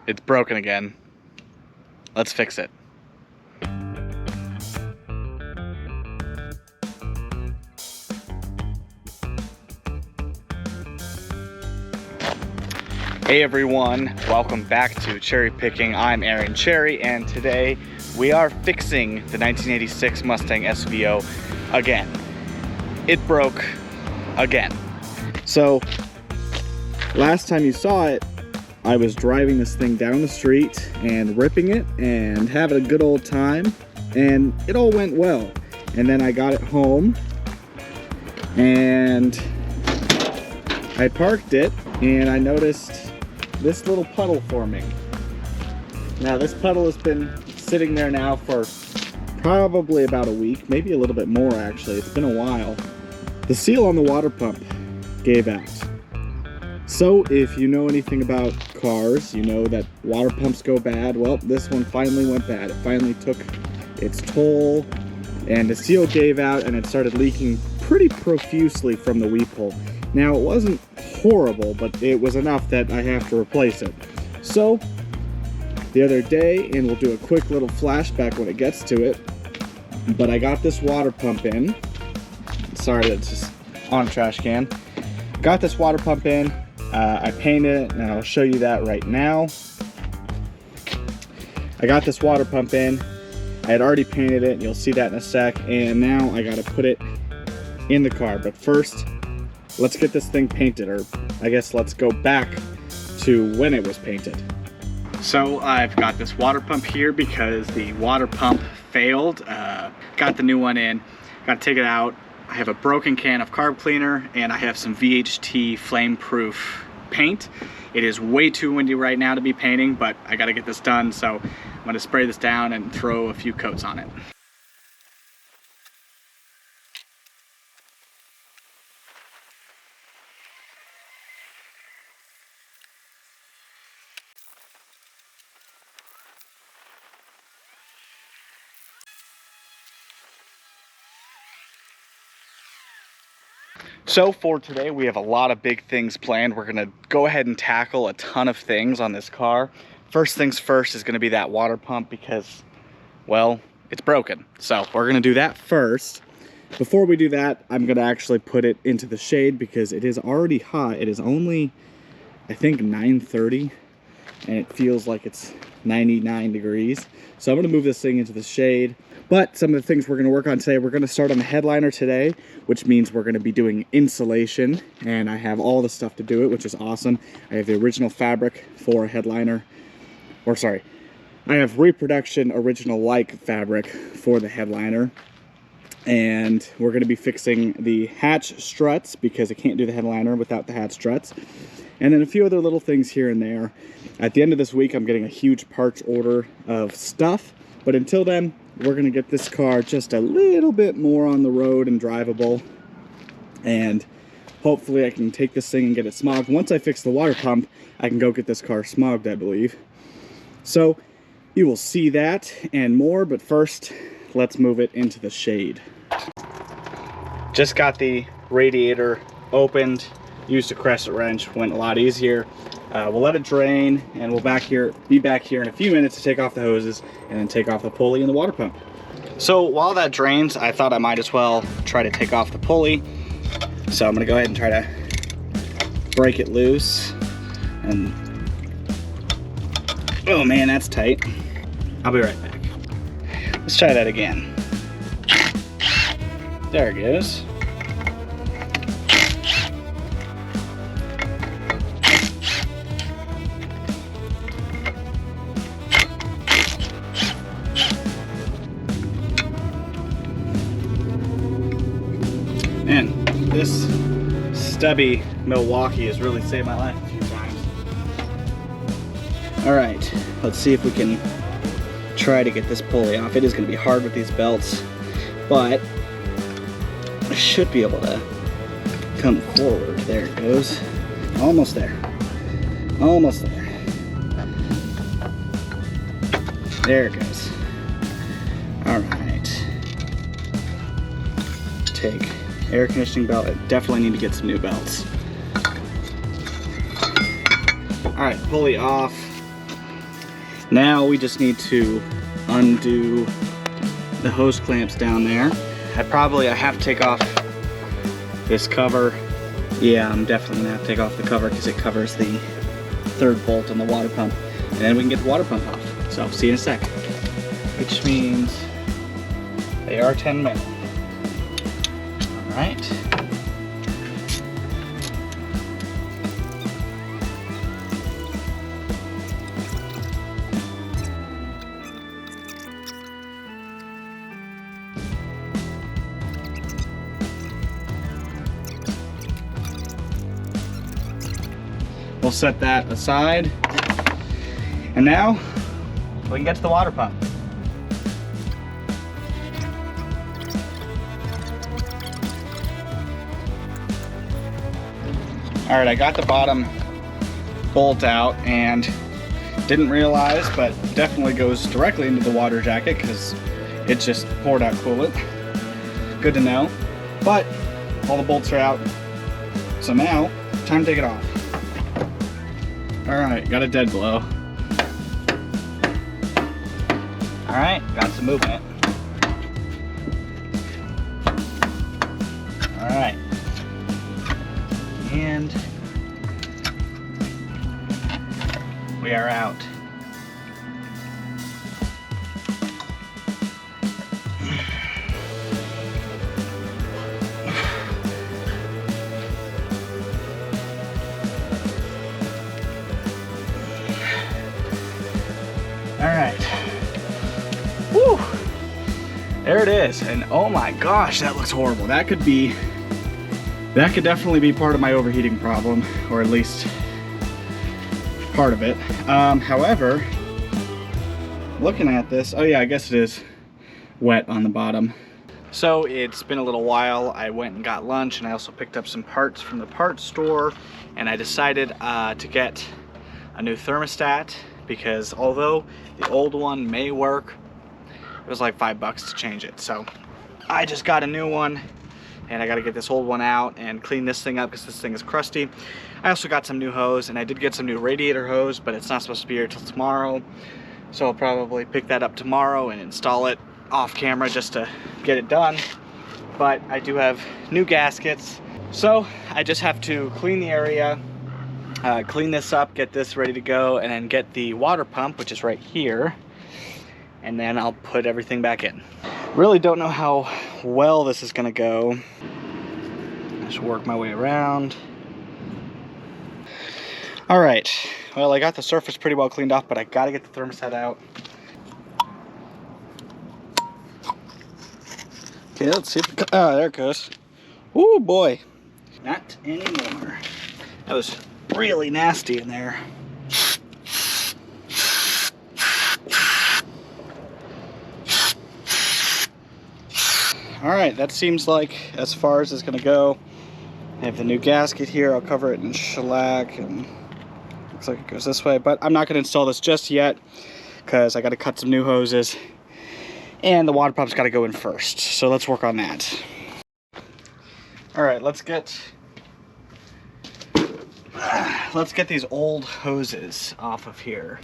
It's broken again. Let's fix it. Hey everyone, welcome back to Cherry Picking. I'm Aaron Cherry, and today we are fixing the 1986 Mustang SVO again. It broke again. So, last time you saw it, I was driving this thing down the street and ripping it and having a good old time, and it all went well. And then I got it home and I parked it, and I noticed this little puddle forming. Now this puddle has been sitting there now for probably about a week, maybe a little bit more actually. It's been a while. The seal on the water pump gave out. So if you know anything about cars, you know that water pumps go bad. Well, this one finally went bad. It finally took its toll, and the seal gave out and it started leaking pretty profusely from the weep hole. Now, it wasn't horrible, but it was enough that I have to replace it. So, the other day, and we'll do a quick little flashback when it gets to it, but I got this water pump in. Sorry, that's just on a trash can. Got this water pump in, I painted it, and I'll show you that right now. I got this water pump in, I had already painted it, and you'll see that in a sec, and now I gotta put it in the car. But first, let's get this thing painted, or I guess let's go back to when it was painted. So I've got this water pump here because the water pump failed. Got the new one in, got to take it out. I have a broken can of carb cleaner, and I have some VHT flame-proof paint. It is way too windy right now to be painting, but I got to get this done, so I'm going to spray this down and throw a few coats on it. So for today, we have a lot of big things planned. We're gonna go ahead and tackle a ton of things on this car. First things first is gonna be that water pump because, well, it's broken. So we're gonna do that first. Before we do that, I'm gonna actually put it into the shade because it is already hot. It is only, I think, 9:30, and it feels like it's 99 degrees. So I'm gonna move this thing into the shade. But some of the things we're going to work on today, we're going to start on the headliner today, which means we're going to be doing insulation, and I have all the stuff to do it, which is awesome. I have the original fabric for a headliner, or sorry, I have reproduction original like fabric for the headliner, and we're going to be fixing the hatch struts because I can't do the headliner without the hatch struts, and then a few other little things here and there. At the end of this week, I'm getting a huge parts order of stuff, but until then, we're gonna get this car just a little bit more on the road and drivable, and hopefully I can take this thing and get it smogged. Once I fix the water pump, I can go get this car smogged, I believe. So you will see that and more, but first let's move it into the shade. Just got the radiator opened, used a crescent wrench, went a lot easier. We'll let it drain, and we'll be back here in a few minutes to take off the hoses and then take off the pulley and the water pump. So while that drains, I thought I might as well try to take off the pulley. So I'm gonna go ahead and try to break it loose. And oh man, that's tight. I'll be right back. Let's try that again. There it goes. Man, this stubby Milwaukee has really saved my life a few times. All right, let's see if we can try to get this pulley off. It is going to be hard with these belts, but I should be able to come forward. There it goes. Almost there. Almost there. There it goes. All right. Take air conditioning belt. I definitely need to get some new belts. All right, pulley off. Now we just need to undo the hose clamps down there. I have to take off this cover. Yeah, I'm definitely gonna have to take off the cover because it covers the third bolt on the water pump. And then we can get the water pump off. So see you in a sec. Which means they are 10 mil. All right. We'll set that aside. And now we can get to the water pump. All right, I got the bottom bolt out and didn't realize, but definitely goes directly into the water jacket because it just poured out coolant. Good to know. But all the bolts are out. So now, time to take it off. All right, got a dead blow. All right, got some movement. All right. And we are out. All right. Woo! There it is. And oh my gosh, that looks horrible. That could definitely be part of my overheating problem, or at least part of it. However, looking at this, oh yeah, I guess it is wet on the bottom. So it's been a little while. I went and got lunch, and I also picked up some parts from the parts store, and I decided to get a new thermostat because although the old one may work, it was like $5 to change it. So I just got a new one, and I got to get this old one out and clean this thing up because this thing is crusty. I also got some new hose, and I did get some new radiator hose, but it's not supposed to be here till tomorrow. So I'll probably pick that up tomorrow and install it off camera just to get it done. But I do have new gaskets, so I just have to clean the area, clean this up, get this ready to go, and then get the water pump, which is right here, and then I'll put everything back in. Really don't know how well this is gonna go. Just work my way around. All right, well, I got the surface pretty well cleaned off, but I gotta get the thermostat out. Okay, let's see if it, oh, there it goes. Oh boy, not anymore. That was really nasty in there. All right, that seems like as far as it's gonna go. I have the new gasket here. I'll cover it in shellac, and looks like it goes this way, but I'm not gonna install this just yet because I gotta cut some new hoses and the water pump's gotta go in first. So let's work on that. All right, let's get these old hoses off of here.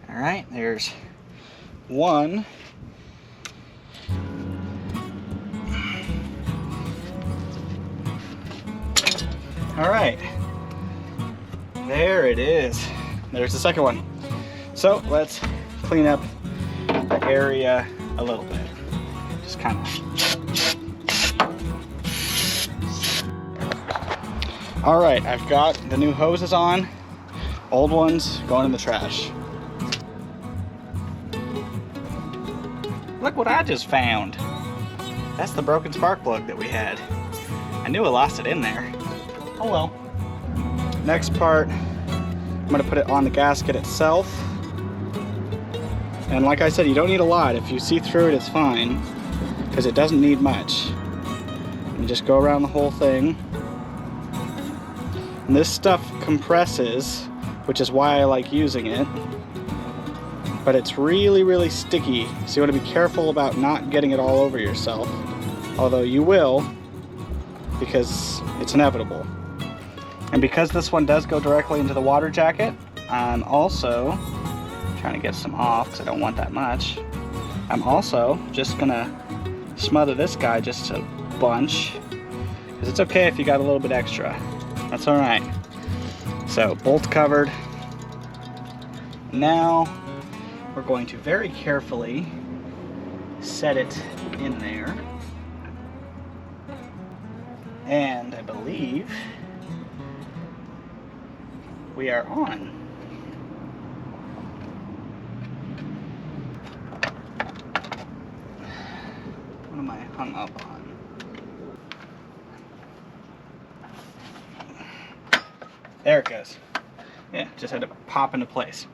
All right, there's one. All right, there it is. There's the second one. So let's clean up the area a little bit. Just kind of. All right, I've got the new hoses on. Old ones going in the trash. Look what I just found. That's the broken spark plug that we had. I knew I lost it in there. Oh well. Next part, I'm gonna put it on the gasket itself. And like I said, you don't need a lot. If you see through it, it's fine, because it doesn't need much. You just go around the whole thing. And this stuff compresses, which is why I like using it. But it's really, really sticky, so you want to be careful about not getting it all over yourself. Although you will, because it's inevitable. And because this one does go directly into the water jacket, I'm also trying to get some off because I don't want that much. I'm also just gonna smother this guy just a bunch, because it's okay if you got a little bit extra. That's all right. So bolt covered. Now we're going to very carefully set it in there. And I believe we are on. What am I hung up on? There it goes. Yeah, just had to pop into place.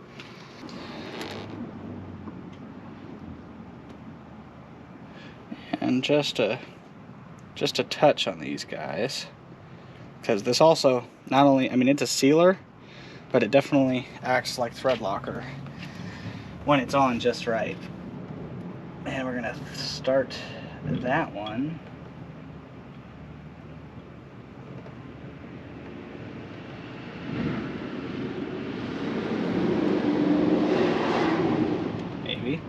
And just a touch on these guys, because this also not only, I mean, it's a sealer, but it definitely acts like thread locker when it's on just right. And we're gonna start that one. Maybe.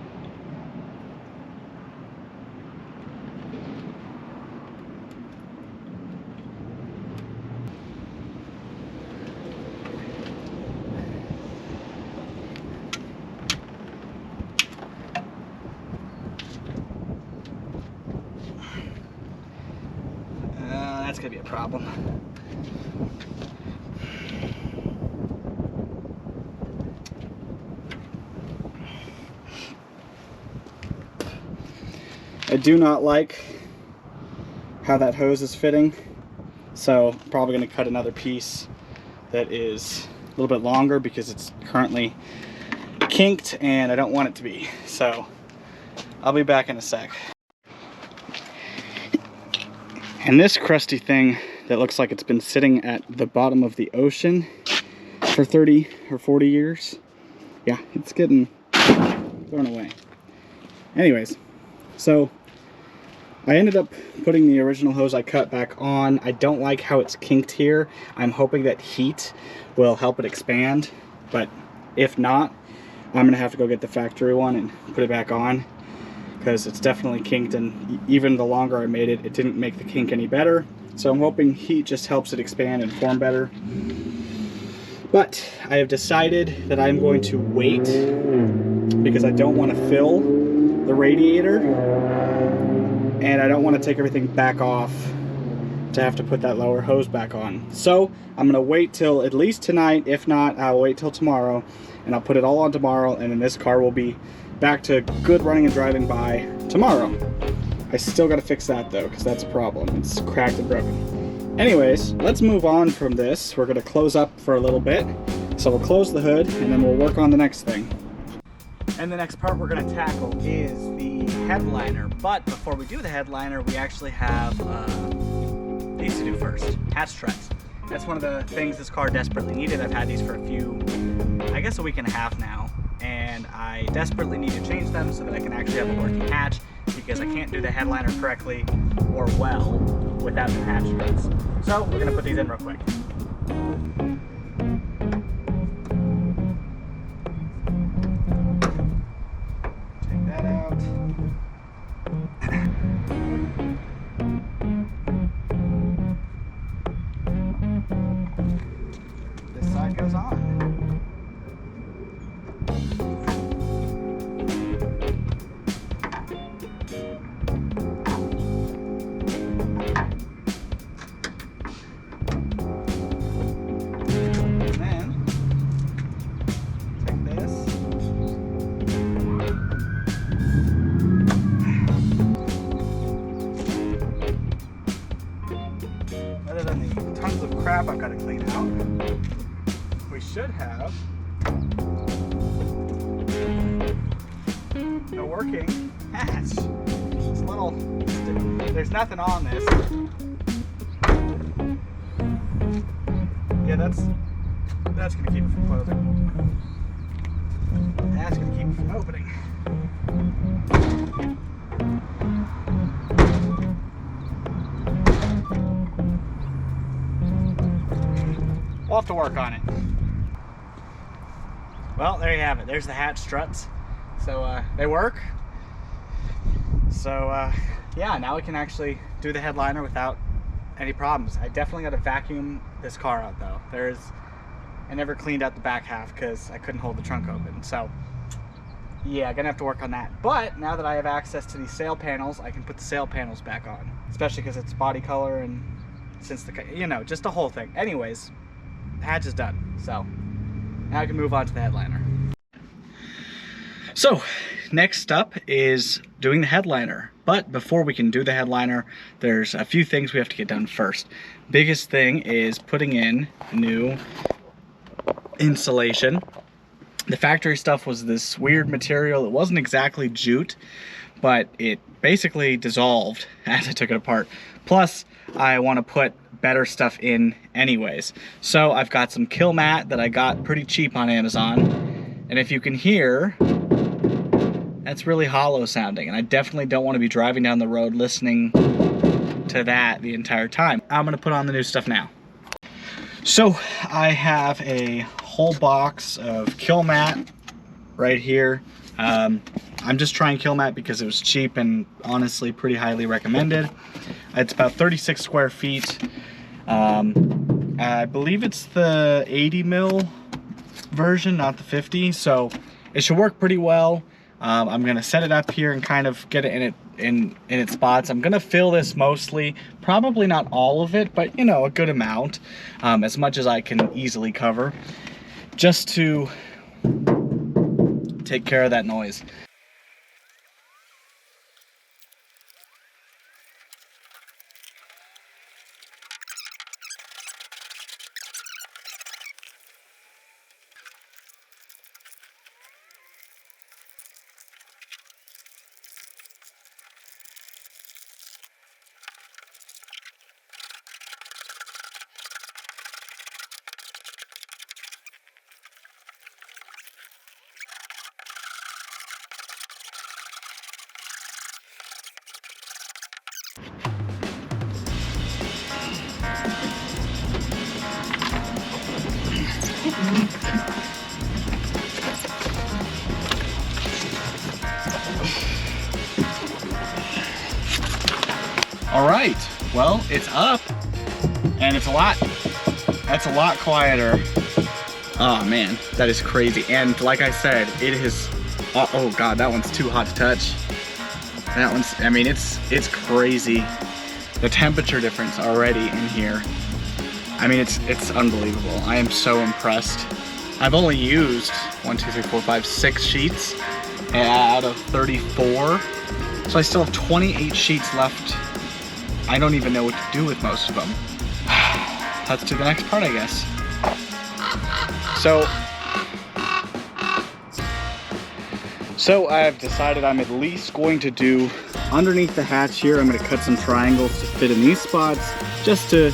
That's gonna be a problem. I do not like how that hose is fitting, so I'm probably going to cut another piece that is a little bit longer because it's currently kinked and I don't want it to be. So I'll be back in a sec. And this crusty thing that looks like it's been sitting at the bottom of the ocean for 30 or 40 years, yeah, it's getting thrown away. Anyways, so I ended up putting the original hose I cut back on. I don't like how it's kinked here. I'm hoping that heat will help it expand, but if not, I'm gonna have to go get the factory one and put it back on, because it's definitely kinked, and even the longer I made it, it didn't make the kink any better. So I'm hoping heat just helps it expand and form better. But I have decided that I'm going to wait, because I don't want to fill the radiator, and I don't want to take everything back off to have to put that lower hose back on. So I'm going to wait till at least tonight. If not, I'll wait till tomorrow, and I'll put it all on tomorrow, and then this car will be back to good running and driving by tomorrow. I still got to fix that though, because that's a problem. It's cracked and broken. Anyways, let's move on from this. We're going to close up for a little bit. So we'll close the hood, and then we'll work on the next thing. And the next part we're going to tackle is the headliner. But before we do the headliner, we actually have these to do first. Hatch struts. That's one of the things this car desperately needed. I've had these for a week and a half now. And I desperately need to change them so that I can actually have a working hatch, because I can't do the headliner correctly or well without the hatch struts. So we're going to put these in real quick. Take that out. This side goes on. Other than the tons of crap I've got to clean out, we should have a working hatch. It's a little, there's nothing on this. Yeah, that's gonna keep it from closing. That's gonna keep it from opening. we'll have to work on it. Well, there you have it. There's the hatch struts. So they work. So yeah, now we can actually do the headliner without any problems. I definitely got to vacuum this car out though. I never cleaned out the back half because I couldn't hold the trunk open. So yeah, gonna have to work on that. But now that I have access to these sail panels, I can put the sail panels back on, especially because it's body color and since the, you know, just the whole thing. Anyways, the hatch is done. So now I can move on to the headliner. So next up is doing the headliner. But before we can do the headliner, there's a few things we have to get done first. Biggest thing is putting in new insulation. The factory stuff was this weird material. It wasn't exactly jute, but it basically dissolved as I took it apart. Plus, I want to put better stuff in anyways. So I've got some kill mat that I got pretty cheap on Amazon. And if you can hear, that's really hollow sounding. And I definitely don't want to be driving down the road listening to that the entire time. I'm going to put on the new stuff now. So I have a whole box of kill mat right here. I'm just trying kill mat because it was cheap and honestly pretty highly recommended. It's about 36 square feet. I believe it's the 80 mil version, not the 50, so it should work pretty well. I'm gonna set it up here and kind of get it in its spots. I'm gonna fill this mostly, probably not all of it, but you know, a good amount, as much as I can easily cover, just to take care of that noise. All right, well, it's up and that's a lot quieter. Oh man, that is crazy. And like I said, it is, oh God, that one's too hot to touch. That one's, I mean, it's crazy. The temperature difference already in here. I mean, it's unbelievable. I am so impressed. I've only used 6 sheets out of 34. So I still have 28 sheets left. I don't even know what to do with most of them. Let's do the next part, I guess. So I've decided I'm at least going to do underneath the hatch here. I'm going to cut some triangles to fit in these spots just to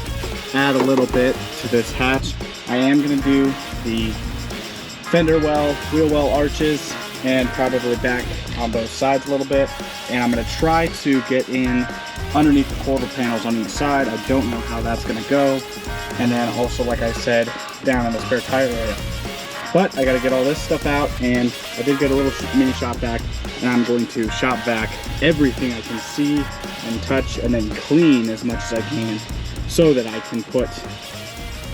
add a little bit to this hatch. I am going to do the fender well, wheel well arches, and probably back on both sides a little bit. And I'm going to try to get in underneath the quarter panels on each side. I don't know how that's going to go. And then also, like I said, down in the spare tire area. But I got to get all this stuff out, and I did get a little mini shop vac, and I'm going to shop vac everything I can see and touch and then clean as much as I can so that I can put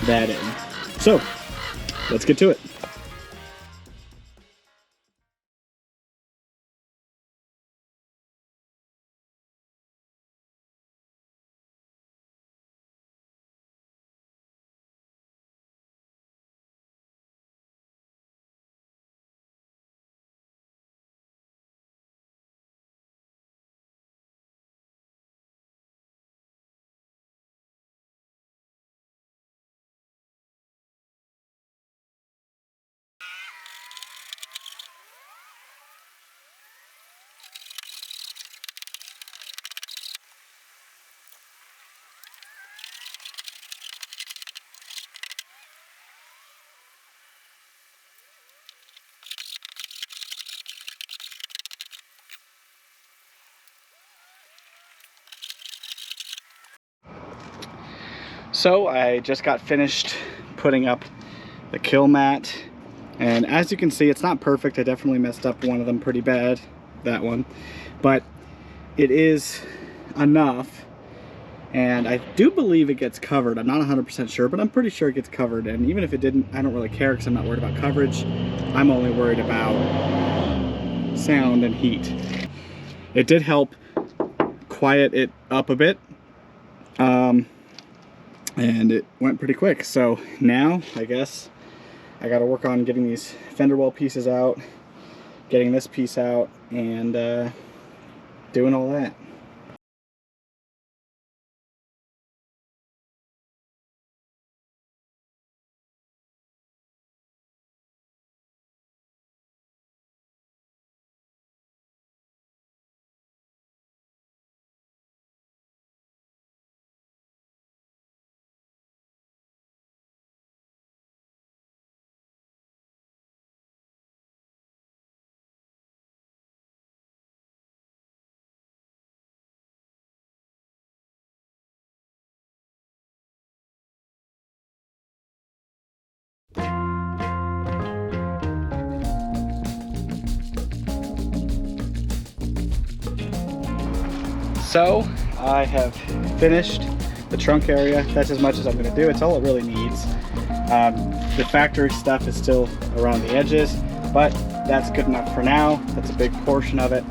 that in. So let's get to it. So I just got finished putting up the kill mat. And as you can see, it's not perfect. I definitely messed up one of them pretty bad, that one. But it is enough. And I do believe it gets covered. I'm not 100% sure, but I'm pretty sure it gets covered. And even if it didn't, I don't really care because I'm not worried about coverage. I'm only worried about sound and heat. It did help quiet it up a bit. And it went pretty quick. So now, I guess, I got to work on getting these fender well pieces out, getting this piece out, and doing all that. So I have finished the trunk area. That's as much as I'm going to do. It's all it really needs. The factory stuff is still around the edges, but that's good enough for now. That's a big portion of it.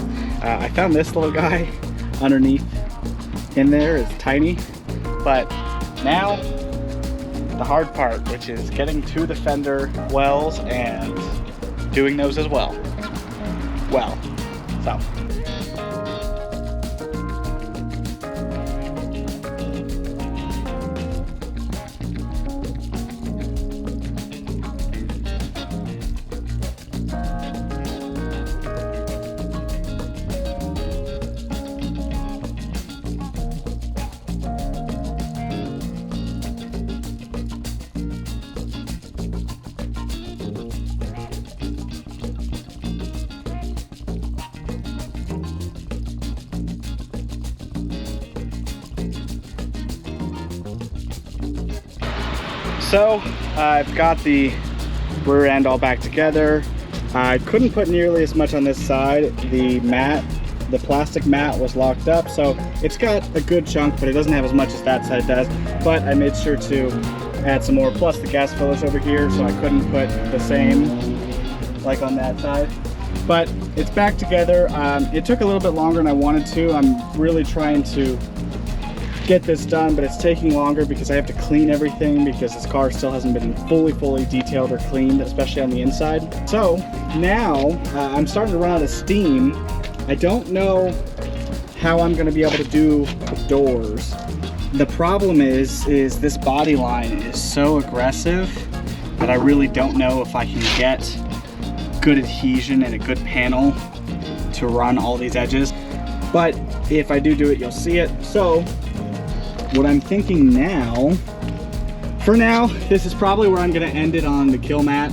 I found this little guy underneath in there. It's tiny, but now the hard part, which is getting to the fender wells and doing those as well. So. So I've got the rear end all back together. I couldn't put nearly as much on this side. The plastic mat was locked up, so it's got a good chunk, but it doesn't have as much as that side does. But I made sure to add some more, plus the gas fillers over here, so I couldn't put the same like on that side. But it's back together. It took a little bit longer than I wanted to. I'm really trying to get this done, but it's taking longer because I have to clean everything because this car still hasn't been fully detailed or cleaned, especially on the inside. So now I'm starting to run out of steam. I don't know how I'm going to be able to do the doors. The problem is this body line is so aggressive that I really don't know if I can get good adhesion and a good panel to run all these edges. But if I do it, you'll see it. So what I'm thinking now, for now, this is probably where I'm gonna end it on the kill mat.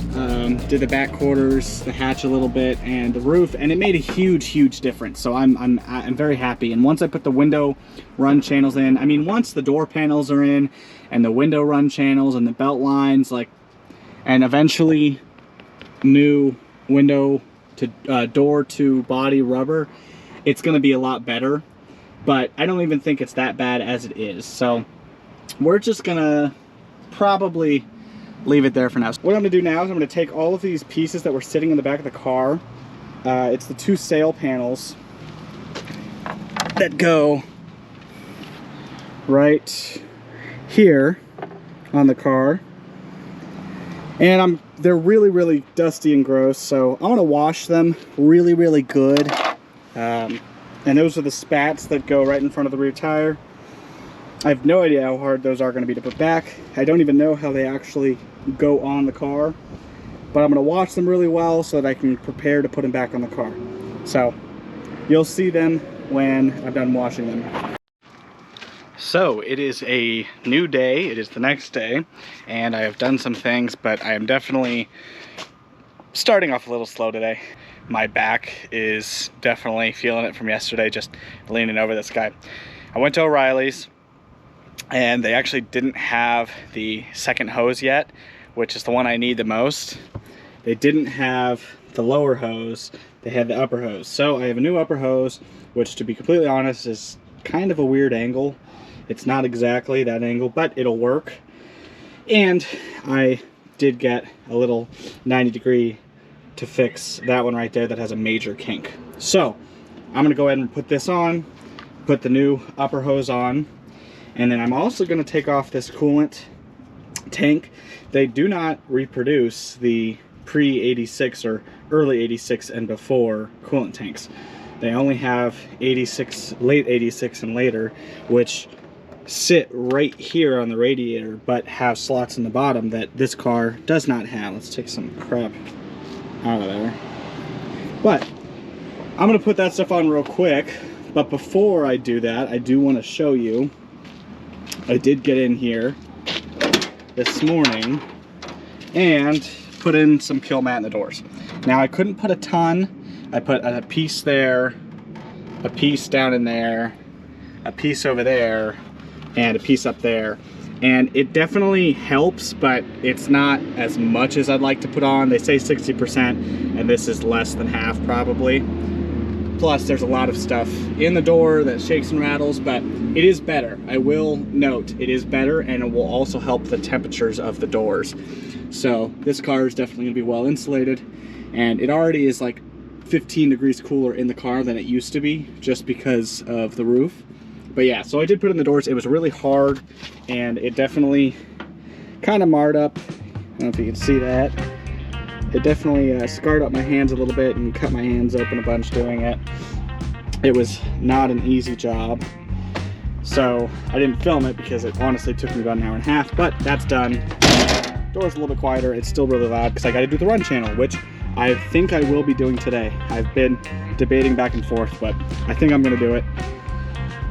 Did the back quarters, the hatch a little bit, and the roof, and it made a huge difference. So I'm very happy. And once I put the window run channels in, I mean, once the door panels are in, and the window run channels and the belt lines, like, and eventually new window to door to body rubber, it's gonna be a lot better. But I don't even think it's that bad as it is. So we're just gonna probably leave it there for now. So what I'm gonna do now is I'm gonna take all of these pieces that were sitting in the back of the car. It's the two sail panels that go right here on the car. And they're really dusty and gross. So I'm gonna wash them really good. And those are the spats that go right in front of the rear tire. I have no idea how hard those are going to be to put back. I don't even know how they actually go on the car. But I'm going to wash them really well so that I can prepare to put them back on the car. So you'll see them when I'm done washing them. So it is a new day. It is the next day. And I have done some things, but I am definitely starting off a little slow today. My back is definitely feeling it from yesterday, just leaning over this guy. I went to O'Reilly's and they actually didn't have the second hose yet. which is the one I need the most, they didn't have the lower hose, they had the upper hose. So I have a new upper hose, which to be completely honest is kind of a weird angle. It's not exactly that angle, but it'll work. And I did get a little 90-degree to fix that one right there that has a major kink. So I'm gonna go ahead and put this on, put the new upper hose on, and then I'm also gonna take off this coolant tank. They do not reproduce the pre-86 or early 86 and before coolant tanks. They only have 86, late 86 and later, which sit right here on the radiator but have slots in the bottom that this car does not have. Let's take some crap out of there. But I'm gonna put that stuff on real quick, but before I do that, I do want to show you, I did get in here this morning and put in some kill mat in the doors. Now I couldn't put a ton. I put a piece there, a piece down in there, a piece over there, and a piece up there. And it definitely helps, but it's not as much as I'd like to put on. They say 60%, and this is less than half probably. Plus there's a lot of stuff in the door that shakes and rattles, but it is better. I will note, it is better, and it will also help the temperatures of the doors. So this car is definitely gonna be well insulated, and it already is like 15 degrees cooler in the car than it used to be, just because of the roof. But yeah, so I did put it in the doors. It was really hard, and it definitely kind of marred up. I don't know if you can see that. It definitely scarred up my hands a little bit and cut my hands open a bunch doing it. It was not an easy job. So I didn't film it because it honestly took me about an hour and a half, but that's done. Door's a little bit quieter. It's still really loud because I got to do the run channel, which I think I will be doing today. I've been debating back and forth, but I think I'm going to do it,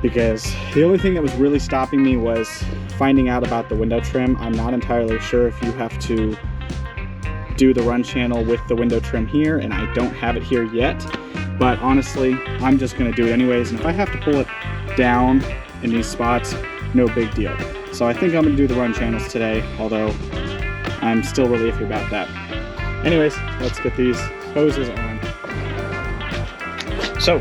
because the only thing that was really stopping me was finding out about the window trim. I'm not entirely sure if you have to do the run channel with the window trim here, and I don't have it here yet, but honestly I'm just going to do it anyways, and if I have to pull it down in these spots, no big deal. So I think I'm going to do the run channels today, although I'm still really iffy about that. Anyways, let's get these hoses on. So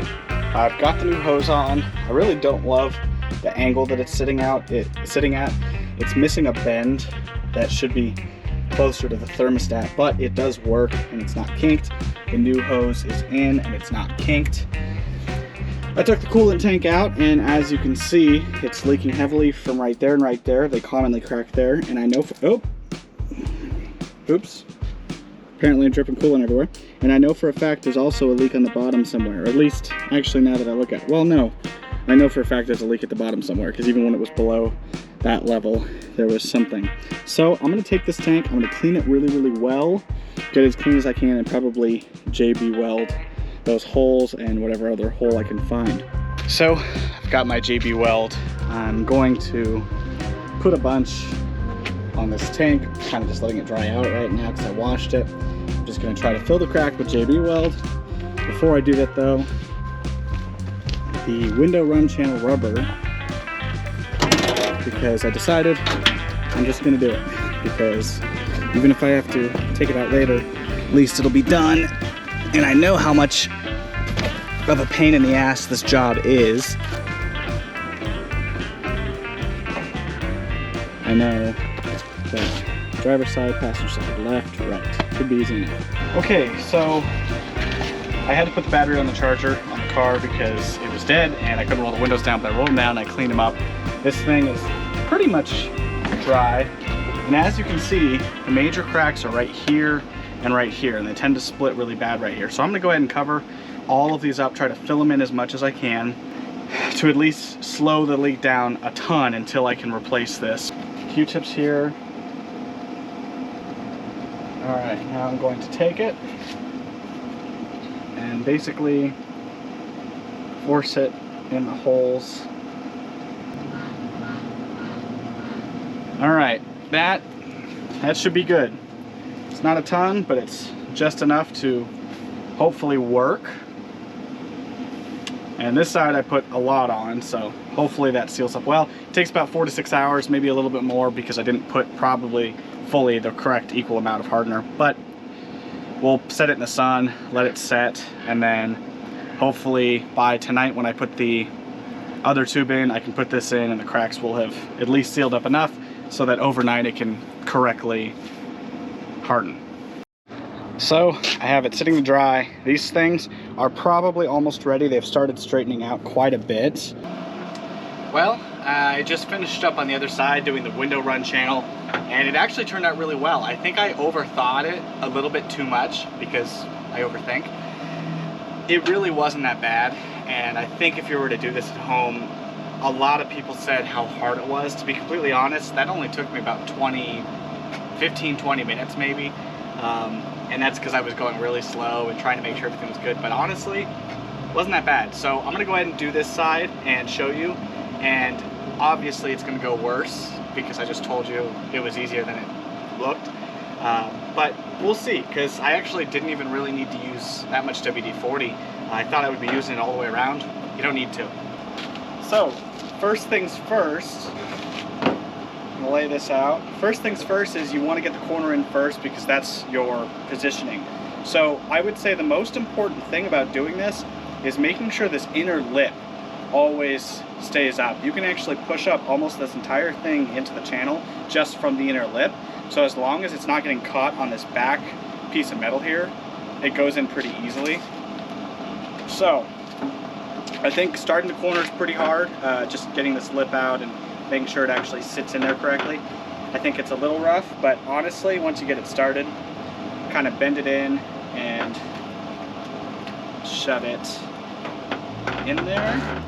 I've got the new hose on. I really don't love the angle that it's sitting at. It's missing a bend that should be closer to the thermostat, but it does work and it's not kinked. The new hose is in and it's not kinked. I took the coolant tank out, and as you can see, it's leaking heavily from right there and right there. They commonly crack there, and I know for, oops. Apparently I'm dripping coolant everywhere. And I know for a fact there's also a leak on the bottom somewhere, or at least, actually now that I look at it, well no. I know for a fact there's a leak at the bottom somewhere, because even when it was below that level, there was something. So I'm gonna take this tank, I'm gonna clean it really, really well, get it as clean as I can, and probably JB weld those holes and whatever other hole I can find. So I've got my JB weld. I'm going to put a bunch on this tank, kind of just letting it dry out right now because I washed it. I'm just going to try to fill the crack with JB weld. Before I do that though, the window run channel rubber, because I decided I'm just going to do it, because even if I have to take it out later, at least it'll be done. And I know how much of a pain in the ass this job is. I know. But driver's side, passenger side, left, right. Could be easy enough. Okay, so I had to put the battery on the charger on the car because it was dead and I couldn't roll the windows down, but I rolled them down and I cleaned them up. This thing is pretty much dry. And as you can see, the major cracks are right here and right here, and they tend to split really bad right here. So I'm gonna go ahead and cover all of these up, try to fill them in as much as I can to at least slow the leak down a ton until I can replace this. Q-tips here. All right, now I'm going to take it and basically force it in the holes. All right, that should be good. It's not a ton, but it's just enough to hopefully work. And this side I put a lot on, so hopefully that seals up well. It takes about 4 to 6 hours, maybe a little bit more, because I didn't put probably fully the correct equal amount of hardener. But we'll set it in the sun, let it set, and then hopefully by tonight when I put the other tube in, I can put this in and the cracks will have at least sealed up enough so that overnight it can correctly harden. So I have it sitting to dry. These things are probably almost ready. They've started straightening out quite a bit. Well, I just finished up on the other side doing the window run channel, and it actually turned out really well. I think I overthought it a little bit too much because I overthink. It really wasn't that bad, and I think if you were to do this at home, a lot of people said how hard it was. To be completely honest, that only took me about 15-20 minutes maybe. And that's because I was going really slow and trying to make sure everything was good. But honestly, it wasn't that bad. So I'm gonna go ahead and do this side and show you. And obviously it's gonna go worse because I just told you it was easier than it looked. But we'll see, because I actually didn't even really need to use that much WD-40. I thought I would be using it all the way around. You don't need to. So, first things first, I'm gonna lay this out. First things first is you want to get the corner in first because that's your positioning. So I would say the most important thing about doing this is making sure this inner lip always stays up. You can actually push up almost this entire thing into the channel just from the inner lip. So as long as it's not getting caught on this back piece of metal here, it goes in pretty easily. So I think starting the corner is pretty hard, just getting this lip out and making sure it actually sits in there correctly. I think it's a little rough, but honestly, once you get it started, kind of bend it in and shove it in there.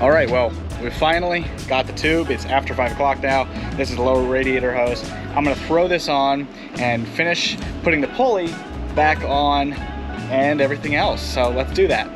All right, well, we finally got the tube. It's after 5 o'clock now. This is the lower radiator hose. I'm gonna throw this on and finish putting the pulley back on and everything else. So let's do that.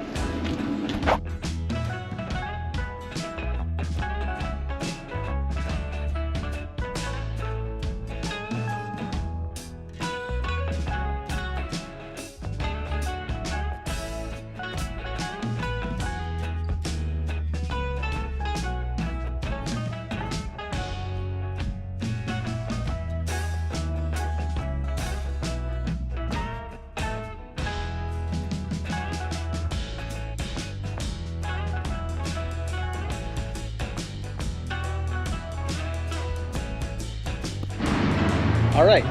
All right,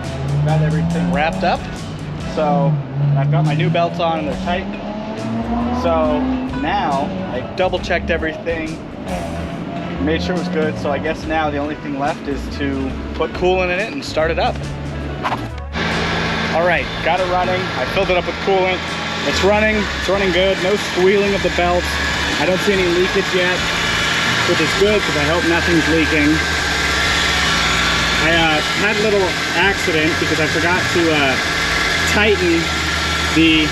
got everything wrapped up. So I've got my new belts on and they're tight. So now I double checked everything, made sure it was good. So I guess now the only thing left is to put coolant in it and start it up. All right, got it running. I filled it up with coolant. It's running good. No squealing of the belts. I don't see any leakage yet, which is good because I hope nothing's leaking. I had a little accident because I forgot to tighten the,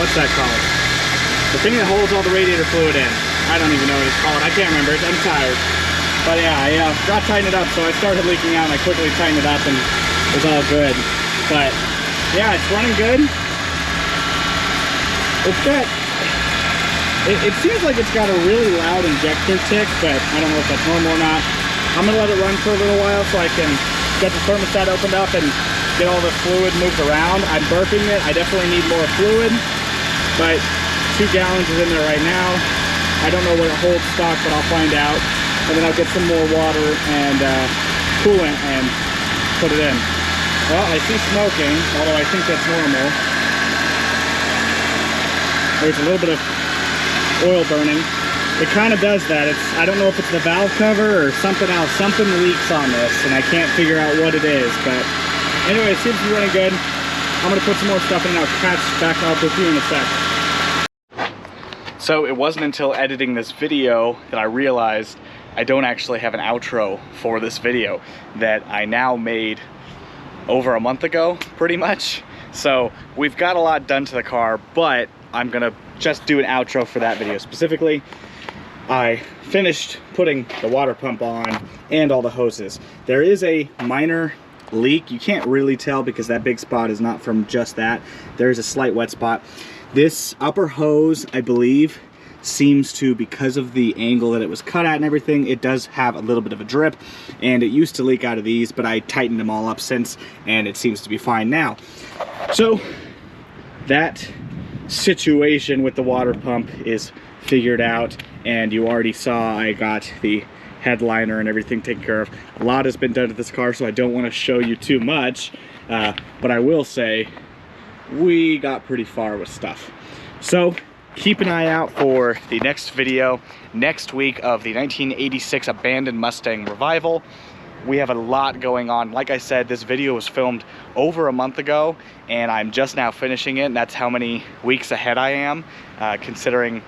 what's that called? The thing that holds all the radiator fluid in. I don't even know what it's called. I can't remember. I'm tired. But yeah, I forgot to tighten it up, so I started leaking out and I quickly tightened it up and it was all good. But yeah, it's running good. It's got, it seems like it's got a really loud injector tick, but I don't know if that's normal or not. I'm gonna let it run for a little while so I can get the thermostat opened up and get all the fluid moved around. I'm burping it. I definitely need more fluid, but 2 gallons is in there right now. I don't know what it holds stock, but I'll find out. And then I'll get some more water and coolant and put it in. Well, I see smoking, although I think that's normal. There's a little bit of oil burning. It kind of does that. I don't know if it's the valve cover or something else. Something leaks on this, and I can't figure out what it is. But anyway, it seems to be running good. I'm gonna put some more stuff in and I'll catch back up with you in a sec. So it wasn't until editing this video that I realized I don't actually have an outro for this video that I now made over a month ago, pretty much. So we've got a lot done to the car, but I'm gonna just do an outro for that video specifically. I finished putting the water pump on and all the hoses. There is a minor leak. You can't really tell because that big spot is not from just that. There's a slight wet spot. This upper hose, I believe, seems to, because of the angle that it was cut at and everything, it does have a little bit of a drip, and it used to leak out of these, but I tightened them all up since, and it seems to be fine now. So that situation with the water pump is figured out, and you already saw I got the headliner and everything taken care of. A lot has been done to this car, so I don't want to show you too much, but I will say we got pretty far with stuff. So keep an eye out for the next video next week of the 1986 abandoned Mustang revival. We have a lot going on. Like I said, this video was filmed over a month ago, and I'm just now finishing it, and that's how many weeks ahead I am, considering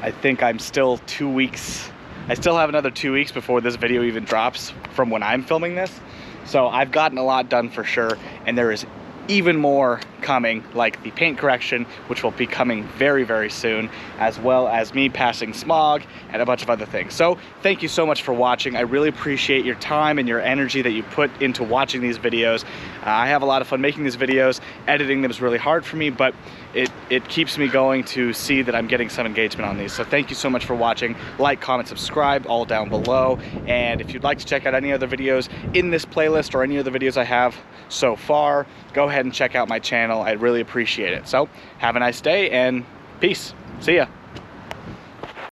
I think I'm still 2 weeks. I still have another 2 weeks before this video even drops from when I'm filming this. So I've gotten a lot done for sure, and there is even more coming, like the paint correction, which will be coming very, very soon, as well as me passing smog and a bunch of other things. So thank you so much for watching. I really appreciate your time and your energy that you put into watching these videos. I have a lot of fun making these videos. Editing them is really hard for me, but it keeps me going to see that I'm getting some engagement on these. So thank you so much for watching. Like, comment, subscribe, all down below. And if you'd like to check out any other videos in this playlist or any other videos I have so far, go ahead and check out my channel. I'd really appreciate it. So have a nice day and peace. See ya.